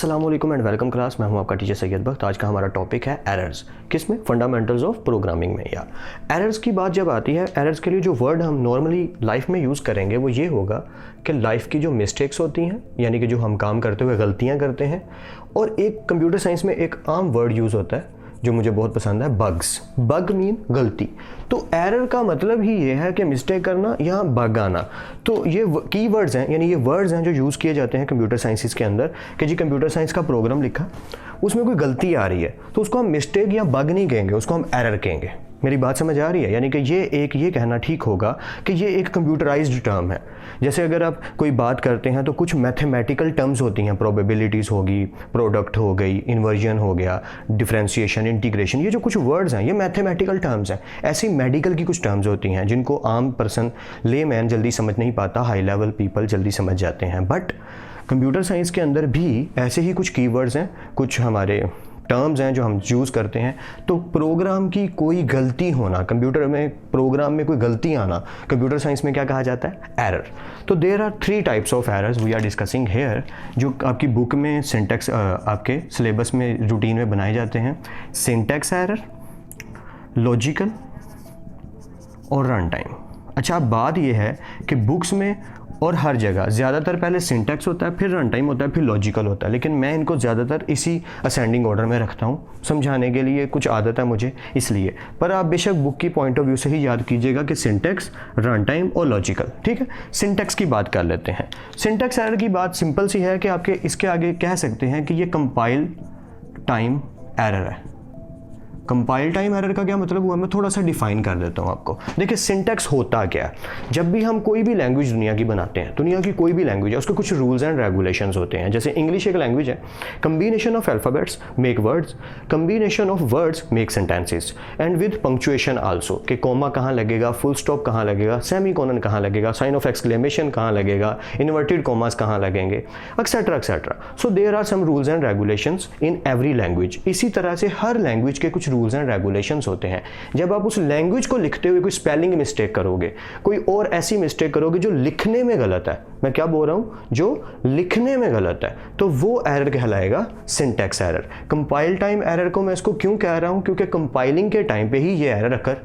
अस्सलाम वालेकुम and welcome class. मैं हूं आपका टीचर सैयद बख्त। आज का हमारा टॉपिक है एरर्स। किसमें? फंडामेंटल्स ऑफ प्रोग्रामिंग में। या एरर्स की बात जब आती है, एरर्स के लिए जो वर्ड हम नॉर्मली लाइफ में यूज़ करेंगे वो ये होगा कि लाइफ की जो मिस्टेक्स होती हैं, यानी कि जो हम काम करते हुए गलतियाँ करते हैं, और एक कंप्यूटर साइंस में एक आम वर्ड यूज़ होता है जो मुझे बहुत पसंद है, बग्स। बग मीन गलती। तो एरर का मतलब ही ये है कि मिस्टेक करना या बग आना। तो ये कीवर्ड्स हैं, यानी ये वर्ड्स हैं जो यूज़ किए जाते हैं कंप्यूटर साइंसेस के अंदर कि जी कंप्यूटर साइंस का प्रोग्राम लिखा, उसमें कोई गलती आ रही है तो उसको हम मिस्टेक या बग नहीं कहेंगे, उसको हम एरर कहेंगे। मेरी बात समझ आ रही है? यानी कि ये कहना ठीक होगा कि ये एक कंप्यूटराइज्ड टर्म है। जैसे अगर आप कोई बात करते हैं तो कुछ मैथमेटिकल टर्म्स होती हैं, प्रोबेबिलिटीज़ होगी, प्रोडक्ट हो गई, इन्वर्जन हो गया, डिफरेंशिएशन, इंटीग्रेशन, ये जो कुछ वर्ड्स हैं ये मैथमेटिकल टर्म्स हैं। ऐसी मेडिकल की कुछ टर्म्स होती हैं जिनको आम पर्सन, लेमैन जल्दी समझ नहीं पाता, हाई लेवल पीपल जल्दी समझ जाते हैं। बट कंप्यूटर साइंस के अंदर भी ऐसे ही कुछ कीवर्ड्स हैं, कुछ हमारे टर्म्स हैं जो हम यूज़ करते हैं। तो प्रोग्राम की कोई गलती होना, कंप्यूटर में प्रोग्राम में कोई गलती आना, कंप्यूटर साइंस में क्या कहा जाता है? एरर। तो there are 3 types of errors we are discussing here, जो आपकी बुक में सिंटैक्स, आपके सिलेबस में रूटीन में बनाए जाते हैं। सिंटैक्स एरर, लॉजिकल और रन टाइम। अच्छा, अब बात यह है कि बुक्स में और हर जगह ज़्यादातर पहले सिंटैक्स होता है, फिर रन टाइम होता है, फिर लॉजिकल होता है, लेकिन मैं इनको ज़्यादातर इसी असेंडिंग ऑर्डर में रखता हूँ, समझाने के लिए कुछ आदत है मुझे इसलिए। पर आप बेशक बुक की पॉइंट ऑफ व्यू से ही याद कीजिएगा कि सिंटैक्स, रन टाइम और लॉजिकल। ठीक है, सिंटैक्स की बात कर लेते हैं। सिंटैक्स एरर की बात सिंपल सी है कि आपके इसके आगे कह सकते हैं कि ये कंपाइल टाइम एरर है। कंपाइल टाइम एरर का क्या मतलब हुआ, मैं थोड़ा सा डिफाइन कर देता हूँ आपको। देखिए, सिंटैक्स होता क्या है? जब भी हम कोई भी लैंग्वेज दुनिया की बनाते हैं, दुनिया की कोई भी लैंग्वेज है, उसके कुछ रूल्स एंड रेगुलेशंस होते हैं। जैसे इंग्लिश एक लैंग्वेज है, combination of alphabets make words, combination of words make sentences, and with punctuation also, कि कोमा कहाँ लगेगा, फुल स्टॉप कहाँ लगेगा, सेमीकोलन कहाँ लगेगा, साइन ऑफ एक्सक्लेमेशन कहाँ लगेगा, इन्वर्टेड कोमास कहाँ लगेंगे, etcetera etcetera. So there are some rules and regulations in every language. इसी तरह से हर लैंग्वेज के कुछ रूल्स एंड रेगुलेशंस होते हैं। जब आप उस लैंग्वेज को लिखते हुए कोई स्पेलिंग मिस्टेक करोगे, कोई और ऐसी मिस्टेक करोगे जो लिखने में गलत है, मैं क्या बोल रहा हूं, जो लिखने में गलत है, तो वो एरर कहलाएगा syntax error. Compile time error को मैं इसको क्यों कह रहा हूं? क्योंकि कंपाइलिंग के टाइम पे ही ये एरर अकर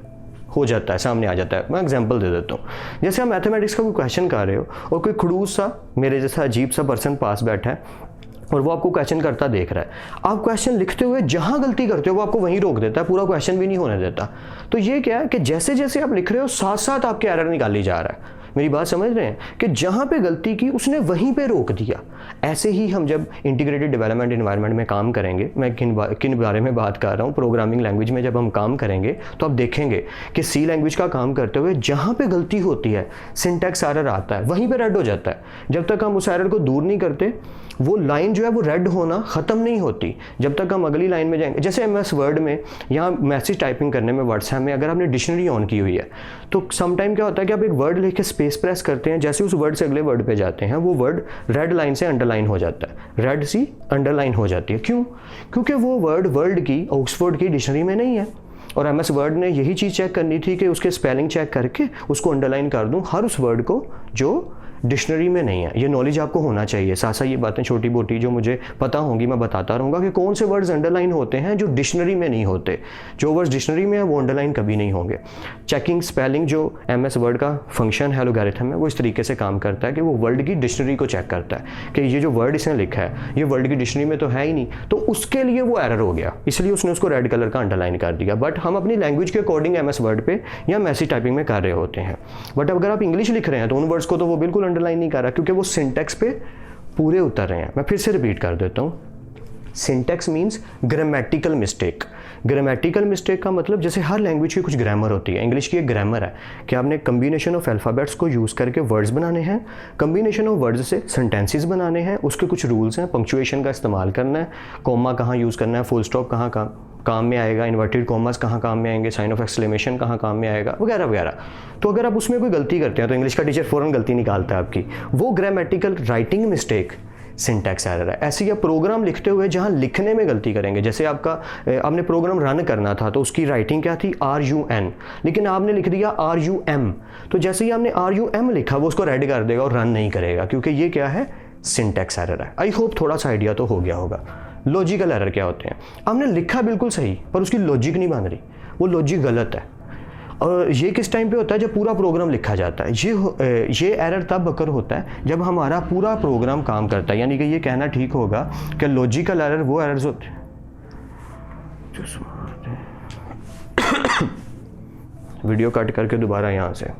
हो जाता है, सामने आ जाता है। मैं एग्जांपल दे देता हूँ। जैसे आप मैथमेटिक्स का कोई क्वेश्चन कर रहे हो और कोई खड़ूस सा, मेरे जैसा अजीब सा पर्सन पास बैठा है और वो आपको क्वेश्चन करता देख रहा है। आप क्वेश्चन लिखते हुए जहां गलती करते हो वो आपको वहीं रोक देता है, पूरा क्वेश्चन भी नहीं होने देता। तो ये क्या है कि जैसे जैसे आप लिख रहे हो साथ साथ आपके एरर निकाली जा रहा है। मेरी बात समझ रहे हैं कि जहां पे गलती की उसने वहीं पे रोक दिया। ऐसे ही हम जब इंटीग्रेटेड डेवलपमेंट एनवायरनमेंट में काम करेंगे, मैं किन बारे में बात कर रहा हूँ, प्रोग्रामिंग लैंग्वेज में जब हम काम करेंगे तो आप देखेंगे कि सी लैंग्वेज का काम करते हुए जहाँ पे गलती होती है, सिंटैक्स एरर आता है, वहीं पे रेड हो जाता है। जब तक हम उस एरर को दूर नहीं करते, वो लाइन जो है वो रेड होना ख़त्म नहीं होती जब तक हम अगली लाइन में जाएंगे। जैसे MS वर्ड में, यहाँ मैसेज टाइपिंग करने में, व्हाट्सएप में अगर आपने डिक्शनरी ऑन की हुई है तो समटाइम क्या होता है कि आप एक वर्ड लिख के स्पेस प्रेस करते हैं, जैसे उस वर्ड से अगले वर्ड पे जाते हैं वो वर्ड रेड लाइन से अंडरलाइन हो जाता है, रेड सी अंडरलाइन हो जाती है। क्यों? क्योंकि वो वर्ड वर्ल्ड की, ऑक्सफोर्ड की डिक्शनरी में नहीं है। और MS वर्ड ने यही चीज़ चेक करनी थी कि उसके स्पेलिंग चेक करके उसको अंडरलाइन कर दूँ हर उस वर्ड को जो डिक्शनरी में नहीं है। ये नॉलेज आपको होना चाहिए। साथ साथ ये बातें छोटी मोटी जो मुझे पता होंगी मैं बताता रहूँगा कि कौन से वर्ड्स अंडरलाइन होते हैं जो डिक्शनरी में नहीं होते। जो वर्ड्स डिक्शनरी में है वो अंडरलाइन कभी नहीं होंगे। चेकिंग स्पेलिंग जो MS वर्ड का फंक्शन है, एल्गोरिथम है, वो इस तरीके से काम करता है कि वो वर्ड की डिक्शनरी को चेक करता है कि ये जो वर्ड इसने लिखा है ये वर्ड की डिक्शनरी में तो है ही नहीं, तो उसके लिए वो एरर हो गया, इसलिए उसने उसको रेड कलर का अंडरलाइन कर दिया। बट हम अपनी लैंग्वेज के अकॉर्डिंग MS वर्ड पे या मैसेज टाइपिंग में कर रहे होते हैं। बट अगर आप इंग्लिश लिख रहे हैं तो उन वर्ड्स को तो वो बिल्कुल अंडरलाइन नहीं कर रहा, क्योंकि वो सिंटैक्स पे पूरे उतर रहे हैं। मैं फिर से रिपीट कर देता हूँ। Syntax means grammatical mistake. Grammatical mistake का मतलब, जैसे हर लैंग्वेज की कुछ ग्रामर होती है, इंग्लिश की एक ग्रामर है कि आपने कम्बिनेशन ऑफ अल्फ़ाबेट्स को यूज़ करके वर्ड्स बनाने हैं, कम्बिनेशन ऑफ वर्ड्स से सेंटेंसेस बनाने हैं, उसके कुछ रूल्स हैं, पंक्चुएशन का इस्तेमाल करना है, कॉमा कहाँ यूज़ करना है, फुल स्टॉप कहाँ काम में आएगा, इन्वर्टेड कॉमास कहाँ काम में आएंगे, साइन ऑफ एक्सक्लेमेशन कहाँ काम में आएगा, वगैरह वगैरह। तो अगर आप उसमें कोई गलती करते हैं तो इंग्लिश का टीचर फ़ौरन गलती निकालता है आपकी, वो grammatical writing mistake syntax error है। ऐसे ही आप प्रोग्राम लिखते हुए जहाँ लिखने में गलती करेंगे, जैसे आपने प्रोग्राम रन करना था तो उसकी राइटिंग क्या थी, RUN, लेकिन आपने लिख दिया RUM, तो जैसे ही आपने RUM लिखा वो उसको रेड कर देगा और रन नहीं करेगा, क्योंकि ये क्या है, सिंटैक्स एरर है। आई होप थोड़ा सा आइडिया तो हो गया होगा। लॉजिकल एरर क्या होते हैं? हमने लिखा बिल्कुल सही पर उसकी लॉजिक नहीं बन रही, वो लॉजिक गलत है। और ये किस टाइम पे होता है? जब पूरा प्रोग्राम लिखा जाता है। ये एरर तब अकर होता है जब हमारा पूरा प्रोग्राम काम करता है। यानी कि ये कहना ठीक होगा कि लॉजिकल एरर वो एरर्स होते हैं वीडियो कट करके दोबारा यहाँ से।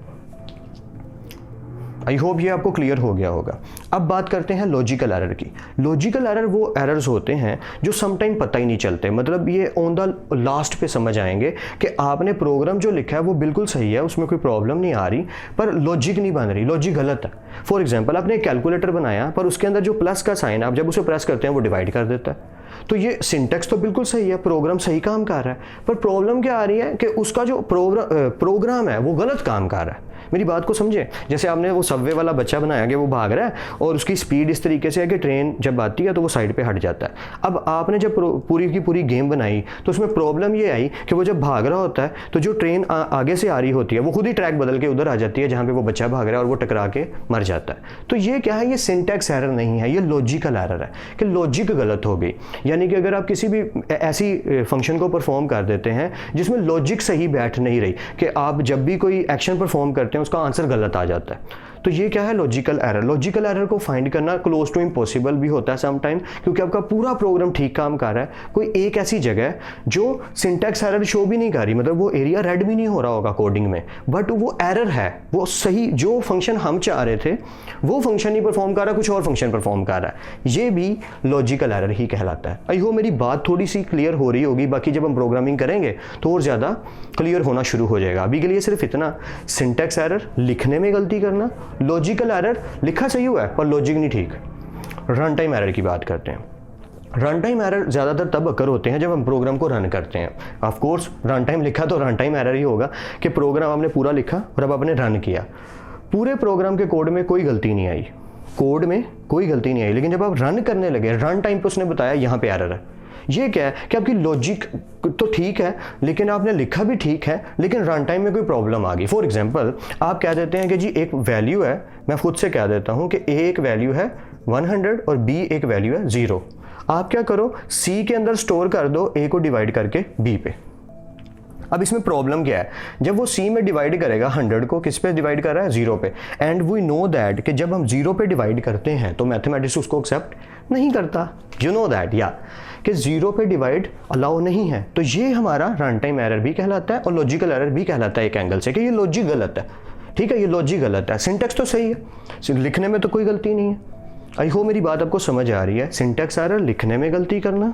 आई होप ये आपको क्लियर हो गया होगा। अब बात करते हैं लॉजिकल एरर की। लॉजिकल एरर वो एरर्स होते हैं जो समटाइम पता ही नहीं चलते, मतलब ये ऑन द लास्ट पे समझ आएंगे कि आपने प्रोग्राम जो लिखा है वो बिल्कुल सही है, उसमें कोई प्रॉब्लम नहीं आ रही, पर लॉजिक नहीं बन रही, लॉजिक गलत है। फॉर एग्जाम्पल, आपने एक कैलकुलेटर बनाया पर उसके अंदर जो प्लस का साइन है, आप जब उसे प्रेस करते हैं वो डिवाइड कर देता है। तो ये सिंटैक्स तो बिल्कुल सही है, प्रोग्राम सही काम कर रहा है, पर प्रॉब्लम क्या आ रही है कि उसका जो प्रोग्राम है वो गलत काम कर रहा है। मेरी बात को समझे। जैसे आपने वो सबवे वाला बच्चा बनाया कि वो भाग रहा है और उसकी स्पीड इस तरीके से है कि ट्रेन जब आती है तो वो साइड पे हट जाता है। अब आपने जब पूरी की पूरी गेम बनाई तो उसमें प्रॉब्लम ये आई कि वो जब भाग रहा होता है तो जो ट्रेन आगे से आ रही होती है वो खुद ही ट्रैक बदल के उधर आ जाती है जहाँ पे वो बच्चा भाग रहा है और वो टकरा के मर जाता है। तो ये क्या है? ये सिंटैक्स एरर नहीं है, ये लॉजिकल एरर है कि लॉजिक गलत हो गई। यानी कि अगर आप किसी भी ऐसी फंक्शन को परफॉर्म कर देते हैं जिसमें लॉजिक सही बैठ नहीं रही, कि आप जब भी कोई एक्शन परफॉर्म करते हैं उसका आंसर गलत आ जाता है, तो ये क्या है? Logical error. लॉजिकल एरर को फाइंड करना क्लोज टू इम्पॉसिबल भी होता है सम टाइम, क्योंकि आपका पूरा प्रोग्राम ठीक काम कर रहा है, कोई एक ऐसी जगह है जो सिंटैक्स एरर शो भी नहीं कर रही, मतलब वो एरिया रेड भी नहीं हो रहा होगा कोडिंग में, बट वो एरर है, वो सही जो फंक्शन हम चाह रहे थे वो फंक्शन नहीं परफॉर्म कर रहा, कुछ और फंक्शन परफॉर्म कर रहा है। ये भी लॉजिकल एरर ही कहलाता है। आई होप मेरी बात थोड़ी सी क्लियर हो रही होगी, बाकी जब हम प्रोग्रामिंग करेंगे तो और ज़्यादा क्लियर होना शुरू हो जाएगा। अभी के लिए सिर्फ इतना, सिंटैक्स एरर लिखने में गलती करना, लॉजिकल एरर लिखा सही हुआ है पर लॉजिक नहीं ठीक। रन टाइम एरर की बात करते हैं। रन टाइम एरर ज़्यादातर तब अकर होते हैं जब हम प्रोग्राम को रन करते हैं। ऑफ कोर्स रन टाइम लिखा तो रन टाइम एरर ही होगा कि प्रोग्राम आपने पूरा लिखा और अब आपने रन किया, पूरे प्रोग्राम के कोड में कोई गलती नहीं आई, कोड में कोई गलती नहीं आई, लेकिन जब आप रन करने लगे रन टाइम पे उसने बताया यहाँ पे एरर है। ये क्या है कि आपकी लॉजिक तो ठीक है लेकिन आपने लिखा भी ठीक है, लेकिन रन टाइम में कोई प्रॉब्लम आ गई। फॉर एग्जांपल, आप कह देते हैं कि जी एक वैल्यू है, मैं खुद से कह देता हूं कि ए एक वैल्यू है 100 और बी एक वैल्यू है 0। आप क्या करो, सी के अंदर स्टोर कर दो ए को डिवाइड करके बी पे। अब इसमें प्रॉब्लम क्या है? जब वो सी में डिवाइड करेगा 100 को, किस पे डिवाइड कर रहा है? 0 पे। एंड वी नो दैट कि जब हम 0 पे डिवाइड करते हैं तो मैथमेटिक्स उसको एक्सेप्ट नहीं करता। यू नो दैट या कि 0 पे डिवाइड अलाउ नहीं है। तो ये हमारा रन टाइम एरर भी कहलाता है और लॉजिकल एरर भी कहलाता है एक एंगल से, कि ये लॉजिक गलत है। ठीक है, ये लॉजिक गलत है, सिंटैक्स तो सही है, लिखने में तो कोई गलती नहीं है। आई होप मेरी बात आपको समझ आ रही है। सिंटैक्स एरर लिखने में गलती करना,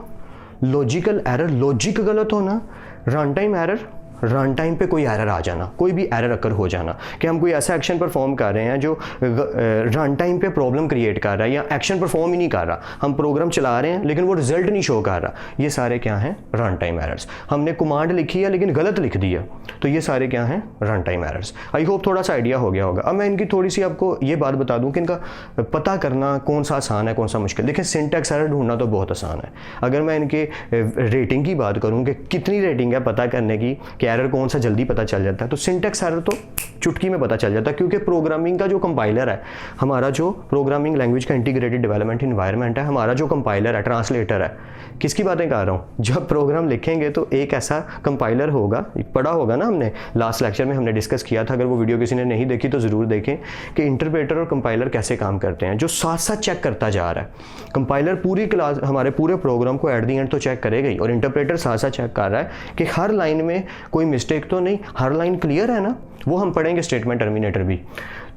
लॉजिकल एरर लॉजिक गलत होना, run time error run time पे कोई एरर आ जाना, कोई भी एरर अकर हो जाना कि हम कोई ऐसा एक्शन परफॉर्म कर रहे हैं जो रन टाइम पे प्रॉब्लम क्रिएट कर रहा है या एक्शन परफॉर्म ही नहीं कर रहा, हम प्रोग्राम चला रहे हैं लेकिन वो रिजल्ट नहीं शो कर रहा। ये सारे क्या हैं? Run time errors. हमने कमांड लिखी है लेकिन गलत लिख दिया, तो ये सारे क्या हैं? Run time errors. I hope थोड़ा सा आइडिया हो गया होगा। अब मैं इनकी थोड़ी सी आपको ये बात बता दूं कि इनका पता करना कौन सा आसान है कौन सा मुश्किल। देखिए, सिंटैक्स एरर ढूंढना तो बहुत आसान है। अगर मैं इनके रेटिंग की बात करूँ कि कितनी रेटिंग है पता करने की कि एरर कौन सा जल्दी पता चल जाता है, तो सिंटैक्स एरर तो चुटकी में पता चल जाता है, क्योंकि प्रोग्रामिंग का जो कंपाइलर है, हमारा जो प्रोग्रामिंग लैंग्वेज का इंटीग्रेटेड डेवलपमेंट एनवायरनमेंट है, हमारा जो कंपाइलर है, ट्रांसलेटर है, किसकी बातें कर रहा हूँ? जब प्रोग्राम लिखेंगे तो एक ऐसा कंपाइलर होगा, पढ़ा होगा ना हमने लास्ट लेक्चर में हमने डिस्कस किया था, अगर वो वीडियो किसी ने नहीं देखी तो ज़रूर देखें कि इंटरप्रेटर और कंपाइलर कैसे काम करते हैं, जो साथ साथ चेक करता जा रहा है। कंपाइलर पूरी क्लास हमारे पूरे प्रोग्राम को एट दी एंड तो चेक करेगा ही, और इंटरप्रेटर साथ साथ चेक कर रहा है कि हर लाइन में कोई मिस्टेक तो नहीं, हर लाइन क्लियर है ना। वो हम पढ़ेंगे स्टेटमेंट टर्मिनेटर भी,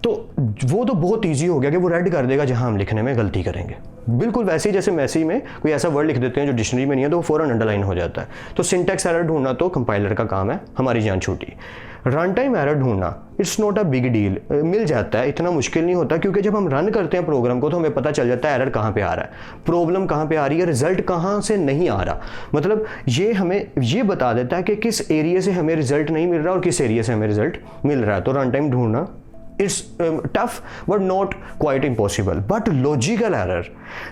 तो वो तो बहुत इजी हो गया कि वो रेड कर देगा जहां हम लिखने में गलती करेंगे। बिल्कुल वैसे ही जैसे मैसेज में कोई ऐसा वर्ड लिख देते हैं जो डिक्शनरी में नहीं है तो वो फौरन अंडरलाइन हो जाता है। तो सिंटैक्स एरर ढूंढना तो कंपाइलर का काम है, हमारी जान छूटी। रन टाइम एरर ढूंढना it's not a big deal, मिल जाता है, इतना मुश्किल नहीं होता, क्योंकि जब हम रन करते हैं प्रोग्राम को तो हमें पता चल जाता है एरर कहाँ पे आ रहा है, प्रॉब्लम कहाँ पे आ रही है, रिजल्ट कहाँ से नहीं आ रहा। मतलब ये हमें ये बता देता है कि किस एरिया से हमें रिजल्ट नहीं मिल रहा और किस एरिया से हमें रिजल्ट मिल रहा है। तो रन टाइम ढूंढना it's tough but not quite impossible. But logical error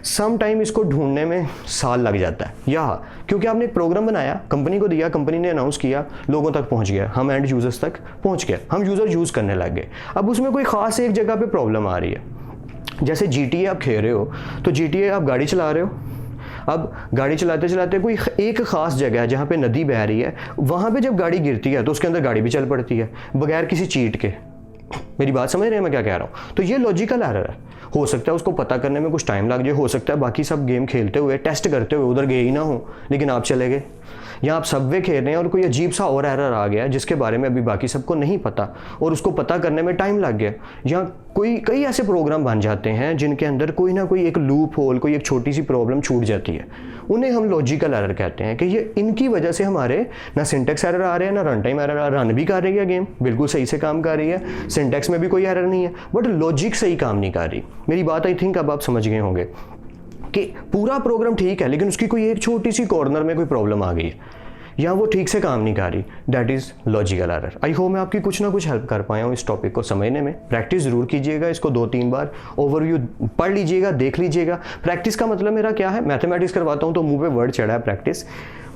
some time इसको ढूंढने में साल लग जाता है, या क्योंकि आपने एक प्रोग्राम बनाया, कंपनी को दिया, कंपनी ने अनाउंस किया, लोगों तक पहुंच गया, हम एंड यूजर्स तक पहुंच गए, हम यूजर यूज करने लग गए। अब उसमें कोई खास एक जगह पे प्रॉब्लम आ रही है, जैसे GTA आप खेल रहे हो, तो GTA आप गाड़ी चला रहे हो, अब गाड़ी चलाते चलाते कोई एक ख़ास जगह है जहाँ पे नदी बह रही है, वहाँ पे जब गाड़ी गिरती है तो उसके अंदर गाड़ी भी चल पड़ती है बगैर किसी चीट के। मेरी बात समझ रहे हैं मैं क्या कह रहा हूँ? तो ये लॉजिकल एरर है। हो सकता है उसको पता करने में कुछ टाइम लग जाए, हो सकता है बाकी सब गेम खेलते हुए टेस्ट करते हुए उधर गए ही ना हो, लेकिन आप चले गए, या आप सबवे खेल रहे हैं और कोई अजीब सा और एरर आ गया जिसके बारे में अभी बाकी सबको नहीं पता और उसको पता करने में टाइम लग गया, या कोई कई ऐसे प्रोग्राम बन जाते हैं जिनके अंदर कोई ना कोई एक लूप होल, कोई एक छोटी सी प्रॉब्लम छूट जाती है, उन्हें हम लॉजिकल एरर कहते हैं कि ये इनकी वजह से हमारे ना सिंटेक्स एरर आ रहे हैं ना रन टाइम एरर। रन भी कर रही है गेम, बिल्कुल सही से काम कर रही है, सिंटेक्स में भी कोई एरर नहीं है, बट लॉजिक सही काम नहीं कर रही। मेरी बात आई थिंक अब आप समझ गए होंगे कि पूरा प्रोग्राम ठीक है लेकिन उसकी कोई एक छोटी सी कॉर्नर में कोई प्रॉब्लम आ गई है या वो ठीक से काम नहीं कर रही, that is logical error. I hope मैं आपकी कुछ ना कुछ हेल्प कर पाया हूँ इस टॉपिक को समझने में। प्रैक्टिस ज़रूर कीजिएगा, इसको 2-3 बार ओवरव्यू पढ़ लीजिएगा, देख लीजिएगा। प्रैक्टिस का मतलब मेरा क्या है, मैथमेटिक्स करवाता हूँ तो मुंह पे वर्ड चढ़ा है प्रैक्टिस।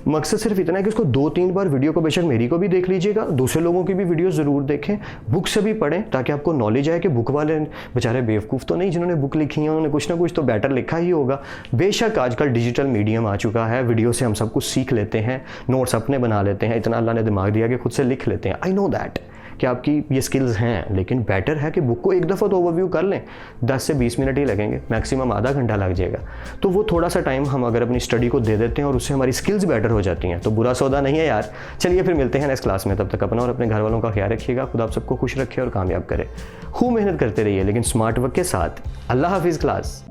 मकसद सिर्फ इतना है कि उसको 2-3 बार वीडियो को बेशक मेरी को भी देख लीजिएगा, दूसरे लोगों की भी वीडियो ज़रूर देखें, बुक से भी पढ़ें ताकि आपको नॉलेज आए कि बुक वाले बेचारे बेवकूफ़ तो नहीं जिन्होंने बुक लिखी है, उन्होंने कुछ ना कुछ तो बेटर लिखा ही होगा। बेशक आजकल डिजिटल मीडियम आ चुका है, वीडियो से हम सब कुछ सीख लेते हैं, नोट्स अपने बना लेते हैं, इतना अल्लाह ने दिमाग दिया कि खुद से लिख लेते हैं। आई नो दैट कि आपकी ये स्किल्स हैं, लेकिन बेटर है कि बुक को एक दफ़ा तो ओवरव्यू कर लें। 10 से 20 मिनट ही लगेंगे, मैक्सिमम आधा घंटा लग जाएगा। तो वो थोड़ा सा टाइम हम अगर अपनी स्टडी को दे देते हैं और उससे हमारी स्किल्स बेटर हो जाती हैं तो बुरा सौदा नहीं है यार। चलिए फिर मिलते हैं नेक्स्ट क्लास में, तब तक अपना और अपने घर वालों का ख्याल रखिएगा। खुदा आप सबको खुश रखे और कामयाब करे। खूब मेहनत करते रहिए लेकिन स्मार्ट वर्क के साथ। अल्लाह हाफिज़ क्लास।